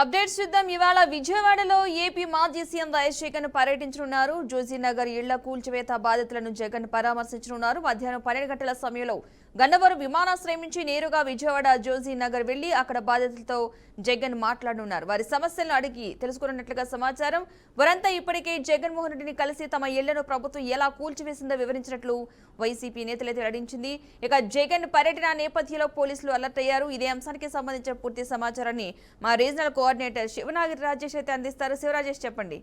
Updates చూద్దాం. ఇవాళ విజయవాడలో ఏపీ మాజీ సీఎం వైఎస్ జగన్ పర్యటించనున్నారు. జోజీనగర్ ఇళ్ల కూల్చివేత బాధితులను జగన్ పరామర్శించనున్నారు. మధ్యాహ్నం 12 గంటల సమయంలో గన్నవరం విమానాశ్రయం నుంచి నేరుగా విజయవాడ జోజీనగర్ వెళ్లి అక్కడ బాధితులతో జగన్ మాట్లాడనున్నారు. వారి సమస్యలను అడిగి తెలుసుకున్నట్లుగా సమాచారం. వారంతా ఇప్పటికే జగన్మోహన్ రెడ్డిని కలిసి తమ ఇళ్లను ప్రభుత్వం ఎలా కూల్చివేసిందో వివరించినట్లు వైసీపీ నేతలైతే వెల్లడించింది. ఇక జగన్ పర్యటన నేపథ్యంలో పోలీసులు అలర్ట్ అయ్యారు. ఇదే అంశానికి సంబంధించిన పూర్తి సమాచారాన్ని మా రీజనల్ కోఆర్డినేటర్ శివనాగిరి రాజేష్ అయితే అందిస్తారు. శివరాజేష్ చెప్పండి.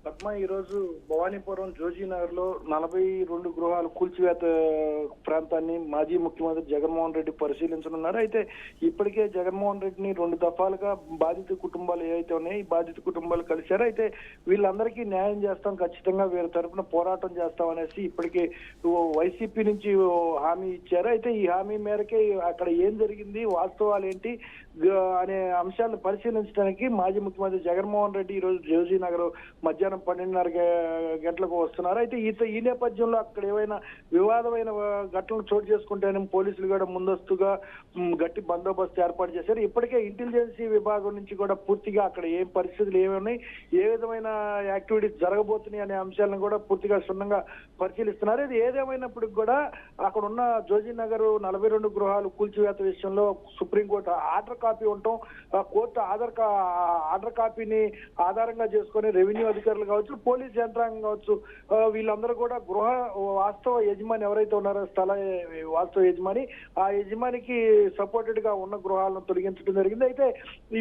పద్మ ఈ రోజు భవానీపురం జోజీనగర్ లో 42 గృహాలు కూల్చివేత ప్రాంతాన్ని మాజీ ముఖ్యమంత్రి జగన్మోహన్ రెడ్డి పరిశీలించనున్నారు. అయితే ఇప్పటికే జగన్మోహన్ రెడ్డిని 2 దఫాలుగా బాధిత కుటుంబాలు ఏవైతే ఉన్నాయో ఈ బాధిత కుటుంబాలు కలిశారు. అయితే వీళ్ళందరికీ న్యాయం చేస్తాం, ఖచ్చితంగా వీరి తరఫున పోరాటం చేస్తాం అనేసి ఇప్పటికే వైసీపీ నుంచి హామీ ఇచ్చారు. అయితే ఈ హామీ మేరకే అక్కడ ఏం జరిగింది, వాస్తవాలు ఏంటి అనే అంశాలను పరిశీలించడానికి మాజీ ముఖ్యమంత్రి జగన్మోహన్ రెడ్డి ఈ రోజు జోజీనగర్ మధ్యాహ్నం 12:30 గంటలకు వస్తున్నారు. అయితే ఈ నేపథ్యంలో అక్కడ ఏవైనా వివాదమైన ఘటనలు చోటు చేసుకుంటేనే పోలీసులు కూడా ముందస్తుగా గట్టి బందోబస్తు ఏర్పాటు చేశారు. ఇప్పటికే ఇంటెలిజెన్సీ విభాగం నుంచి కూడా పూర్తిగా అక్కడ ఏం పరిస్థితులు ఏమున్నాయి, ఏ విధమైన యాక్టివిటీస్ జరగబోతున్నాయి అనే అంశాలను కూడా పూర్తిగా క్షుణ్ణంగా పరిశీలిస్తున్నారు. ఇది ఏదేమైనప్పటికి కూడా అక్కడ ఉన్న జోజీనగర్ 42 గృహాలు కూల్చివేత విషయంలో సుప్రీంకోర్టు ఆర్డర్ కాపీ ఉండటం, కోర్టు ఆర్డర్ కాపీని ఆధారంగా చేసుకుని రెవెన్యూ అధికారులు కావచ్చు, పోలీస్ యంత్రాంగం కావచ్చు, వీళ్ళందరూ కూడా గృహ వాస్తవ యజమాని ఎవరైతే ఉన్నారో స్థల వాస్తవ యజమాని, ఆ యజమానికి సపోర్టెడ్ గా ఉన్న గృహాలను తొలగించడం జరిగింది. అయితే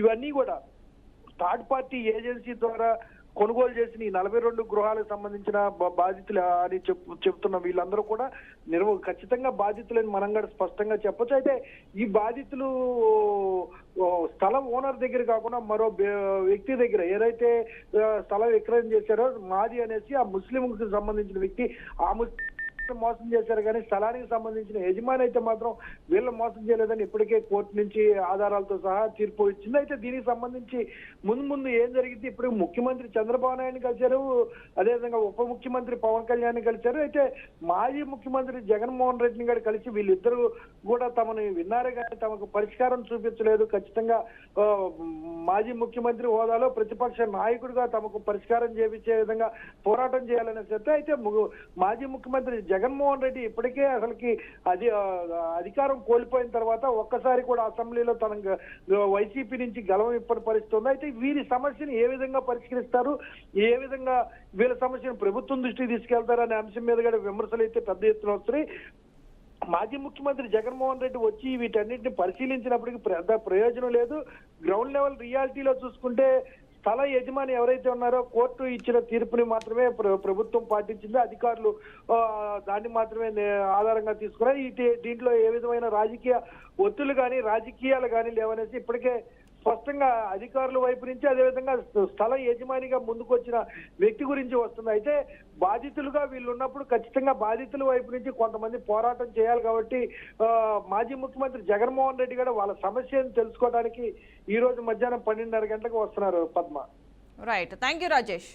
ఇవన్నీ కూడా థర్డ్ పార్టీ ఏజెన్సీ ద్వారా కొనుగోలు చేసిన ఈ 42 గృహాలకు సంబంధించిన బాధితులు అని చెప్తున్న వీళ్ళందరూ కూడా ఖచ్చితంగా బాధితులని మనం కూడా స్పష్టంగా చెప్పొచ్చు. అయితే ఈ బాధితులు స్థలం ఓనర్ దగ్గర కాకుండా మరో వ్యక్తి దగ్గర ఏదైతే స్థలం విక్రయం చేశారో మాది అనేసి ఆ ముస్లింకి సంబంధించిన వ్యక్తి ఆ మోసం చేశారు, కానీ స్థలానికి సంబంధించిన యజమాని అయితే మాత్రం వీళ్ళు మోసం చేయలేదని ఇప్పటికే కోర్టు నుంచి ఆధారాలతో సహా తీర్పు ఇచ్చింది. అయితే దీనికి సంబంధించి ముందు ఏం జరిగింది, ఇప్పుడు ముఖ్యమంత్రి చంద్రబాబు నాయుడిని కలిశారు, అదేవిధంగా ఉప ముఖ్యమంత్రి పవన్ కళ్యాణ్ కలిశారు. అయితే మాజీ ముఖ్యమంత్రి జగన్మోహన్ రెడ్డిని గారు కలిసి వీళ్ళిద్దరూ కూడా తమను విన్నారే కానీ తమకు పరిష్కారం చూపించలేదు. ఖచ్చితంగా మాజీ ముఖ్యమంత్రి హోదాలో ప్రతిపక్ష నాయకుడిగా తమకు పరిష్కారం చేపించే విధంగా పోరాటం చేయాలనే చెప్తే, అయితే మాజీ ముఖ్యమంత్రి జగన్మోహన్ రెడ్డి ఇప్పటికే అసలుకి అధికారం కోల్పోయిన తర్వాత ఒక్కసారి కూడా అసెంబ్లీలో తన వైసీపీ నుంచి గలం ఇప్పటి పరిస్థితి ఉంది. అయితే వీరి సమస్యను ఏ విధంగా పరిష్కరిస్తారు, ఏ విధంగా వీళ్ళ సమస్యను ప్రభుత్వం దృష్టికి తీసుకెళ్తారు అనే అంశం మీద కూడా విమర్శలు అయితే పెద్ద ఎత్తున వస్తున్నాయి. మాజీ ముఖ్యమంత్రి జగన్మోహన్ రెడ్డి వచ్చి వీటన్నిటిని పరిశీలించినప్పటికీ పెద్ద ప్రయోజనం లేదు. గ్రౌండ్ లెవెల్ రియాలిటీలో చూసుకుంటే స్థల యజమాని ఎవరైతే ఉన్నారో కోర్టు ఇచ్చిన తీర్పుని మాత్రమే ప్రభుత్వం పాటించింది, అధికారులు దాన్ని మాత్రమే ఆధారంగా తీసుకున్నారు. దీంట్లో ఏ విధమైన రాజకీయ ఒత్తులు కానీ రాజకీయాలు కానీ లేవనేసి ఇప్పటికే స్పష్టంగా అధికారుల వైపు నుంచి అదేవిధంగా స్థల యజమానిగా ముందుకు వచ్చిన వ్యక్తి గురించి వస్తుంది. అయితే బాధితులుగా వీళ్ళు ఉన్నప్పుడు ఖచ్చితంగా బాధితుల వైపు నుంచి కొంతమంది పోరాటం చేయాలి. కాబట్టి మాజీ ముఖ్యమంత్రి జగన్మోహన్ రెడ్డి కూడా వాళ్ళ సమస్యను తెలుసుకోవడానికి ఈ రోజు మధ్యాహ్నం 12:30 గంటలకు వస్తున్నారు. Padma. Right, thank you Rajesh.